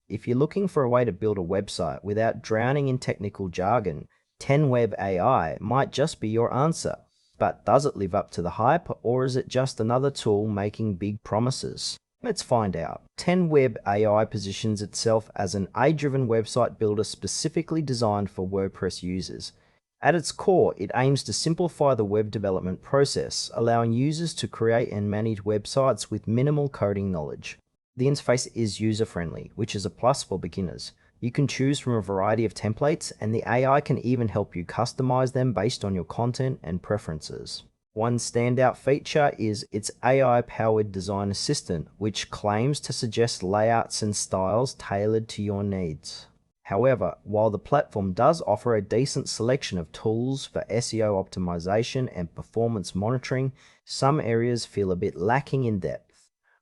If you're looking for a way to build a website without drowning in technical jargon, 10Web AI might just be your answer. But does it live up to the hype, or is it just another tool making big promises? Let's find out. 10Web AI positions itself as an AI-driven website builder specifically designed for WordPress users. At its core, it aims to simplify the web development process, allowing users to create and manage websites with minimal coding knowledge. The interface is user-friendly, which is a plus for beginners. You can choose from a variety of templates, and the AI can even help you customize them based on your content and preferences. One standout feature is its AI-powered design assistant, which claims to suggest layouts and styles tailored to your needs. However, while the platform does offer a decent selection of tools for SEO optimization and performance monitoring, some areas feel a bit lacking in depth.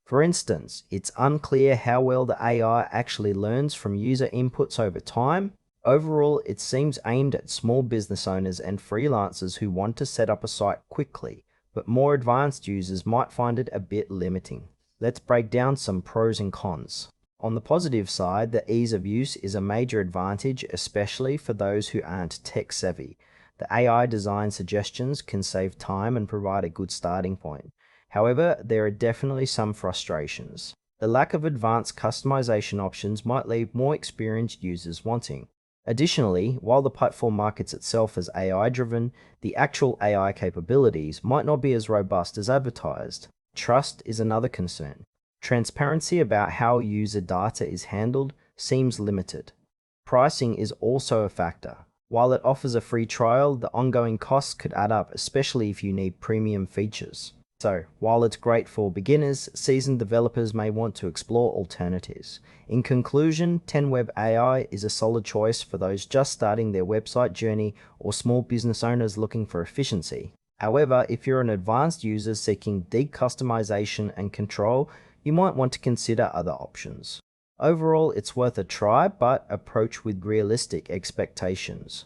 For instance, it's unclear how well the AI actually learns from user inputs over time. Overall, it seems aimed at small business owners and freelancers who want to set up a site quickly, but more advanced users might find it a bit limiting. Let's break down some pros and cons. On the positive side, the ease of use is a major advantage, especially for those who aren't tech savvy. The AI design suggestions can save time and provide a good starting point. However, there are definitely some frustrations. The lack of advanced customization options might leave more experienced users wanting. Additionally, while the platform markets itself as AI-driven, the actual AI capabilities might not be as robust as advertised. Trust is another concern. Transparency about how user data is handled seems limited. Pricing is also a factor. While it offers a free trial, the ongoing costs could add up, especially if you need premium features. So, while it's great for beginners, seasoned developers may want to explore alternatives. In conclusion, 10Web AI is a solid choice for those just starting their website journey or small business owners looking for efficiency. However, if you're an advanced user seeking deep customization and control, you might want to consider other options. Overall, it's worth a try, but approach with realistic expectations.